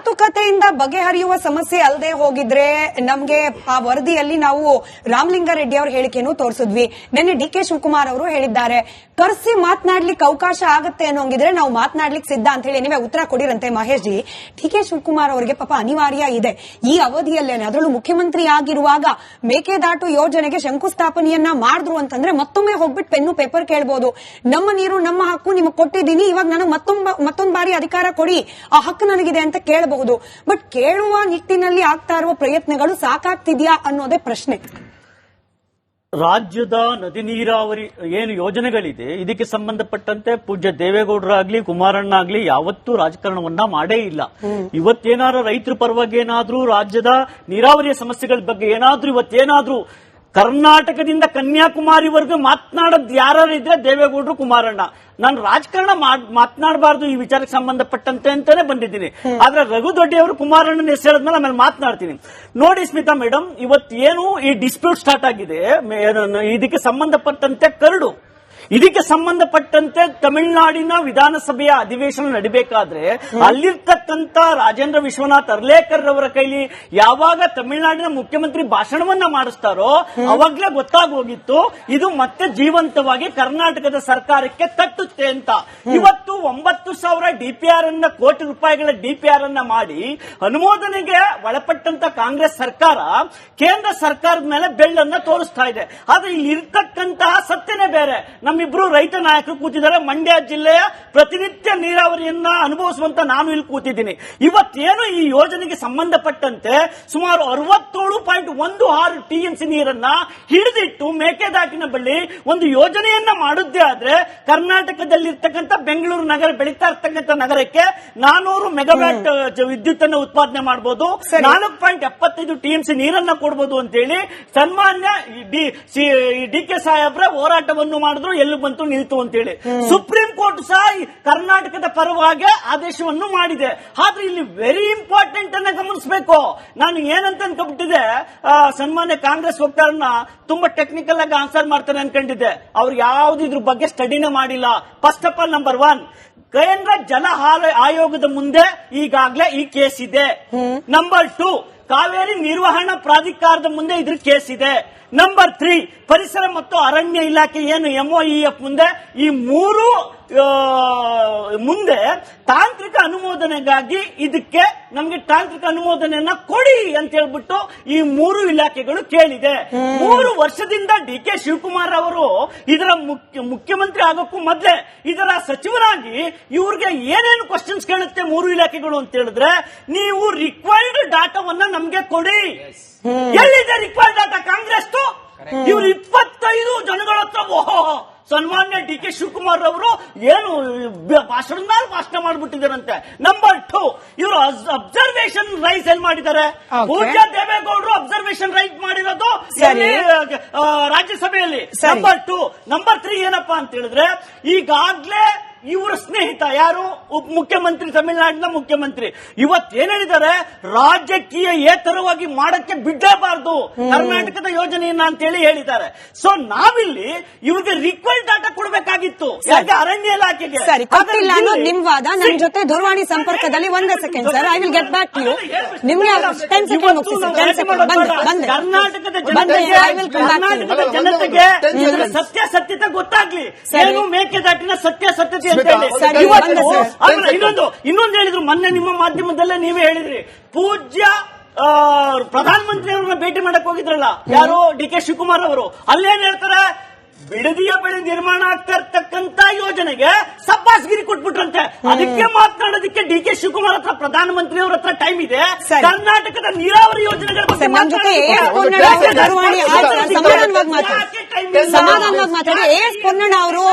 ಮಾತುಕತೆಯಿಂದ ಬಗೆಹರಿಯುವ ಸಮಸ್ಯೆ ಅಲ್ಲದೆ ಹೋಗಿದ್ರೆ ನಮ್ಗೆ ಆ ವರದಿಯಲ್ಲಿ ನಾವು ರಾಮಲಿಂಗಾರೆಡ್ಡಿ ಅವರ ಹೇಳಿಕೆಯನ್ನು ತೋರಿಸಿದ್ವಿ. ನಿನ್ನೆ ಡಿ ಕೆ ಶಿವಕುಮಾರ್ ಅವರು ಹೇಳಿದ್ದಾರೆ, ಕರೆಸಿ ಮಾತನಾಡ್ಲಿಕ್ಕೆ ಅವಕಾಶ ಆಗುತ್ತೆ ಅನ್ನೋಂಗಿದ್ರೆ ನಾವು ಮಾತನಾಡ್ಲಿಕ್ಕೆ ಸಿದ್ಧ ಅಂತ ಹೇಳಿ ನೀವೇ ಉತ್ತರ ಕೊಡಿರಂತೆ. ಮಹೇಶ್ ಜಿ, ಡಿ ಕೆ ಶಿವಕುಮಾರ್ ಅವರಿಗೆ ಪಾಪ ಅನಿವಾರ್ಯ ಇದೆ ಈ ಅವಧಿಯಲ್ಲೇನೆ, ಅದರಲ್ಲೂ ಮುಖ್ಯಮಂತ್ರಿ ಆಗಿರುವಾಗ ಮೇಕೆದಾಟು ಯೋಜನೆಗೆ ಶಂಕುಸ್ಥಾಪನೆಯನ್ನ ಮಾಡಿದ್ರು ಅಂತಂದ್ರೆ ಮತ್ತೊಮ್ಮೆ ಹೋಗ್ಬಿಟ್ಟು ಪೆನ್ನು ಪೇಪರ್ ಕೇಳಬಹುದು. ನಮ್ಮ ನೀರು ನಮ್ಮ ಹಕ್ಕು ನಿಮಗೆ ಕೊಟ್ಟಿದ್ದೀನಿ, ಇವಾಗ ನನಗೆ ಮತ್ತೊಂದು ಬಾರಿ ಅಧಿಕಾರ ಕೊಡಿ, ಆ ಹಕ್ಕು ನನಗಿದೆ ಅಂತ ಕೇಳಬಹುದು. ಬಟ್ ಕೇಳುವ ನಿಟ್ಟಿನಲ್ಲಿ ಆಗ್ತಾ ಇರುವ ಪ್ರಯತ್ನಗಳು ಸಾಕಾಗ್ತಿದ್ಯಾ ಅನ್ನೋದೇ ಪ್ರಶ್ನೆ. ರಾಜ್ಯದ ನದಿ ನೀರಾವರಿ ಏನು ಯೋಜನೆಗಳಿದೆ ಇದಕ್ಕೆ ಸಂಬಂಧಪಟ್ಟಂತೆ ಪೂಜ್ಯ ದೇವೇಗೌಡರಾಗ್ಲಿ ಕುಮಾರಣ್ಣ ಆಗ್ಲಿ ಯಾವತ್ತೂ ರಾಜಕಾರಣವನ್ನ ಮಾಡೇ ಇಲ್ಲ. ಇವತ್ತೇನಾದ್ರೂ ರೈತರ ಪರವಾಗಿ ಏನಾದ್ರೂ ರಾಜ್ಯದ ನೀರಾವರಿಯ ಸಮಸ್ಯೆಗಳ ಬಗ್ಗೆ ಇವತ್ತೇನಾದ್ರೂ ಕರ್ನಾಟಕದಿಂದ ಕನ್ಯಾಕುಮಾರಿವರೆಗೂ ಮಾತನಾಡೋದು ಯಾರು ಇದ್ರೆ ದೇವೇಗೌಡರು ಕುಮಾರಣ್ಣ. ನಾನು ರಾಜಕಾರಣ ಮಾತನಾಡಬಾರ್ದು ಈ ವಿಚಾರಕ್ಕೆ ಸಂಬಂಧಪಟ್ಟಂತೆ ಅಂತಾನೆ ಬಂದಿದ್ದೀನಿ. ಆದ್ರೆ ರಘು ದೊಡ್ಡಿ ಅವರು ಕುಮಾರಣ್ಣನ ಹೆಸರು ಹೇಳಿದ್ಮೇಲೆ ಆಮೇಲೆ ಮಾತನಾಡ್ತೀನಿ. ನೋಡಿ ಸ್ಮಿತಾ ಮೇಡಮ್, ಇವತ್ತೇನು ಈ ಡಿಸ್ಪ್ಯೂಟ್ ಸ್ಟಾರ್ಟ್ ಆಗಿದೆ, ಇದಕ್ಕೆ ಸಂಬಂಧಪಟ್ಟಂತೆ ಕರಡು, ಇದಕ್ಕೆ ಸಂಬಂಧಪಟ್ಟಂತೆ ತಮಿಳುನಾಡಿನ ವಿಧಾನಸಭೆಯ ಅಧಿವೇಶನ ನಡೀಬೇಕಾದ್ರೆ ಅಲ್ಲಿರ್ತಕ್ಕಂಥ ರಾಜೇಂದ್ರ ವಿಶ್ವನಾಥ್ ಅರ್ಲೇಕರ್ ಅವರ ಕೈಲಿ ಯಾವಾಗ ತಮಿಳುನಾಡಿನ ಮುಖ್ಯಮಂತ್ರಿ ಭಾಷಣವನ್ನ ಮಾಡಿಸ್ತಾರೋ ಅವಾಗ್ಲೇ ಗೊತ್ತಾಗೋಗಿತ್ತು ಇದು ಮತ್ತೆ ಜೀವಂತವಾಗಿ ಕರ್ನಾಟಕದ ಸರ್ಕಾರಕ್ಕೆ ತಟ್ಟುತ್ತೆ ಅಂತ. ಇವತ್ತು 9,000 ಡಿಪಿಆರ್ ಅನ್ನ ಕೋಟಿ ರೂಪಾಯಿಗಳ ಡಿಪಿಆರ್ ಅನ್ನ ಮಾಡಿ ಅನುಮೋದನೆಗೆ ಒಳಪಟ್ಟಂತ ಕಾಂಗ್ರೆಸ್ ಸರ್ಕಾರ ಕೇಂದ್ರ ಸರ್ಕಾರದ ಮೇಲೆ ಬೆಳ್ಳನ್ನ ತೋರಿಸ್ತಾ ಇದೆ. ಆದ್ರೆ ಇಲ್ಲಿ ಇರ್ತಕ್ಕಂತಹ ಸತ್ಯನೇ ಬೇರೆ. ನಮ್ಮಿಬ್ರು ರೈತ ನಾಯಕರು ಕೂತಿದ್ದಾರೆ. ಮಂಡ್ಯ ಜಿಲ್ಲೆಯ ಪ್ರತಿನಿತ್ಯ ನೀರಾವರಿಯನ್ನ ಅನುಭವಿಸುವಂತ ನಾನು ಇಲ್ಲಿ ಕೂತಿದ್ದೀನಿ. ಇವತ್ತೇನು ಈ ಯೋಜನೆಗೆ ಸಂಬಂಧಪಟ್ಟಂತೆ ಸುಮಾರು 67.16 ಟಿಎಂಸಿ ನೀರನ್ನ ಹಿಡಿದಿಟ್ಟು ಮೇಕೆದಾಟಿನ ಬಳಿ ಒಂದು ಯೋಜನೆಯನ್ನ ಮಾಡುವುದೇ ಆದ್ರೆ ಕರ್ನಾಟಕದಲ್ಲಿರ್ತಕ್ಕಂಥ ಬೆಂಗಳೂರು ನಗರ ಬೆಳೀತಾ ಇರ್ತಕ್ಕಂಥ ನಗರಕ್ಕೆ 400 ಮೆಗಾವ್ಯಾಟ್ ವಿದ್ಯುತ್ ಅನ್ನು ಉತ್ಪಾದನೆ ಮಾಡಬಹುದು, 4.75 ಟಿಎಂಸಿ ನೀರನ್ನ ಕೊಡಬಹುದು ಅಂತ ಹೇಳಿ ಸನ್ಮಾನ್ಯ ಡಿ ಕೆ ಸಾಹೇಬ್ರ ಹೋರಾಟವನ್ನು ಮಾಡಿದ್ರು. ಎಲ್ಲಿ ಬಂತು ನಿಲ್ತು ಅಂತೇಳಿ ಸುಪ್ರೀಂ ಕೋರ್ಟ್ ಸಹ ಕರ್ನಾಟಕದ ಪರವಾಗಿ ಆದೇಶವನ್ನು ಮಾಡಿದೆ. ಆದ್ರೆ ಇಲ್ಲಿ ವೆರಿ ಇಂಪಾರ್ಟೆಂಟ್ ಅನ್ನ ಗಮನಿಸಬೇಕು. ನಾನು ಏನಂತ ಅನ್ಕೊಂಡ್ಬಿಟ್ಟಿದೆ, ಸನ್ಮಾನ್ಯ ಕಾಂಗ್ರೆಸ್ ವಕ್ತಾರನ್ನ ತುಂಬಾ ಟೆಕ್ನಿಕಲ್ ಆಗಿ ಆನ್ಸರ್ ಮಾಡ್ತಾರೆ ಅನ್ಕೊಂಡಿದ್ದೆ. ಅವ್ರು ಯಾವ್ದು ಇದ್ರ ಬಗ್ಗೆ ಸ್ಟಡಿನೇ ಮಾಡಿಲ್ಲ. ಫಸ್ಟ್ ಆಫ್ ಆಲ್ ನಂಬರ್ 1, ಕೇಂದ್ರ ಜಲ ಆಯೋಗದ ಮುಂದೆ ಈಗಾಗಲೇ ಈ ಕೇಸ್ ಇದೆ. ನಂಬರ್ 2, ಕಾವೇರಿ ನಿರ್ವಹಣಾ ಪ್ರಾಧಿಕಾರದ ಮುಂದೆ ಇದ್ರ ಕೇಸ್ ಇದೆ. ನಂಬರ್ 3, ಪರಿಸರ ಮತ್ತು ಅರಣ್ಯ ಇಲಾಖೆ ಏನು MOEF ಮುಂದೆ, ಈ 3 ಮುಂದೆ ತಾಂತ್ರಿಕ ಅನುಮೋದನೆಗಾಗಿ ಇದಕ್ಕೆ ನಮಗೆ ತಾಂತ್ರಿಕ ಅನುಮೋದನೆಯನ್ನ ಕೊಡಿ ಅಂತ ಹೇಳ್ಬಿಟ್ಟು ಈ 3 ಇಲಾಖೆಗಳು ಕೇಳಿದೆ. 3 ವರ್ಷದಿಂದ ಡಿ ಕೆ ಶಿವಕುಮಾರ್ ಅವರು ಇದರ ಮುಖ್ಯಮಂತ್ರಿ ಆಗೋಕ್ಕೂ ಮೊದಲೇ ಇದರ ಸಚಿವರಾಗಿ ಇವ್ರಿಗೆ ಏನೇನು ಕ್ವಶನ್ಸ್ ಕೇಳುತ್ತೆ 3 ಇಲಾಖೆಗಳು ಅಂತ ಹೇಳಿದ್ರೆ, ನೀವು ರಿಕ್ವೈರ್ಡ್ ಡಾಟಾವನ್ನ ನಮ್ಗೆ ಕೊಡಿ. ಎಲ್ಲಿದೆ ರಿಕ್ವೈರ್ಡ್ ಡಾಟಾ ಕಾಂಗ್ರೆಸ್? ಇವ್ರು 25 ಜನಗಳ ಹತ್ರ ಸನ್ಮಾನ್ಯ ಡಿ ಕೆ ಶಿವಕುಮಾರ್ ಅವರು ಏನು ಭಾಷಣ ಭಾಷಣ ಮಾಡ್ಬಿಟ್ಟಿದ್ದಾರಂತೆ. ನಂಬರ್ 2, ಇವರು ಅಬ್ಸರ್ವೇಷನ್ ರೈಸ್ ಏನ್ ಮಾಡಿದ್ದಾರೆ? ಪೂಜ್ಯ ದೇವೇಗೌಡರು ಅಬ್ಸರ್ವೇಷನ್ ರೈಸ್ ಮಾಡಿರೋದು ರಾಜ್ಯಸಭೆಯಲ್ಲಿ. ನಂಬರ್ 2. ನಂಬರ್ 3 ಏನಪ್ಪಾ ಅಂತ ಹೇಳಿದ್ರೆ, ಈಗಾಗ್ಲೇ ಇವರ ಸ್ನೇಹಿತ ಯಾರು ಮುಖ್ಯಮಂತ್ರಿ, ತಮಿಳುನಾಡಿನ ಮುಖ್ಯಮಂತ್ರಿ ಇವತ್ತೇನ್ ಹೇಳಿದ್ದಾರೆ, ರಾಜಕೀಯ ಏತರವಾಗಿ ಮಾಡಕ್ಕೆ ಬಿಡಲೇಬಾರದು ಕರ್ನಾಟಕದ ಯೋಜನೆಯನ್ನ ಅಂತ ಹೇಳಿದ್ದಾರೆ. ಸೊ ನಾವಿಲ್ಲಿ ಇವ್ರಿಗೆ ರಿಕ್ವೈರ್ಡ್ ಡಾಟಾ ಕೊಡಬೇಕಾಗಿತ್ತು, ಯಾಕೆ ಅರಣ್ಯ ಇಲಾಖೆಗೆ ಕೊಟ್ಟಿಲ್ಲ ಅನ್ನೋದು ನಿಮ್ ವಾದ. ನನ್ನ ಜೊತೆ ದೂರವಾಣಿ ಸಂಪರ್ಕದಲ್ಲಿ 1 second sir, I will get back to you. ನಿಮ್ಗೆ 10 ಸೆಕೆಂಡ್ ಕರ್ನಾಟಕದ ಜನತೆಗೆ ಸತ್ಯಾಸತ್ಯತೆ ಗೊತ್ತಾಗ್ಲಿ, ಏನು ಮೇಕೆದಾಟಿನ ಸತ್ಯಾಸತ್ಯತೆ. ಇನ್ನೊಂದು ಹೇಳಿದ್ರು ಮೊನ್ನೆ ನಿಮ್ಮ ಮಾಧ್ಯಮದಲ್ಲೇ ನೀವೇ ಹೇಳಿದ್ರಿ, ಪೂಜ್ಯ ಪ್ರಧಾನಮಂತ್ರಿ ಅವರನ್ನ ಭೇಟಿ ಮಾಡಕ್ ಹೋಗಿದ್ರಲ್ಲ ಯಾರು, ಡಿ ಕೆ ಶಿವಕುಮಾರ್ ಅವರು. ಅಲ್ಲೇನ್ ಹೇಳ್ತಾರೆ, ಬಿಡದಿಯ ಬಳಿ ನಿರ್ಮಾಣ ಆಗ್ತಾ ಇರ್ತಕ್ಕಂತ ಯೋಜನೆಗೆ ಸಬ್ಬಾಸ್ಗಿರಿ ಕೊಟ್ಬಿಟ್ರಂತೆ. ಅದಕ್ಕೆ ಮಾತನಾಡೋದಕ್ಕೆ ಡಿ ಕೆ ಶಿವಕುಮಾರ್ ಹತ್ರ ಪ್ರಧಾನಮಂತ್ರಿ ಅವರ ಹತ್ರ ಟೈಮ್ ಇದೆ. ಕರ್ನಾಟಕದ ನೀರಾವರಿ ಯೋಜನೆಗಳ ಬಗ್ಗೆ ಸಮಾಧಾನವಾಗಿ ಮಾತಾಡಿ. ಎಸ್ ಪೊನ್ನಣ್ಣ ಅವರು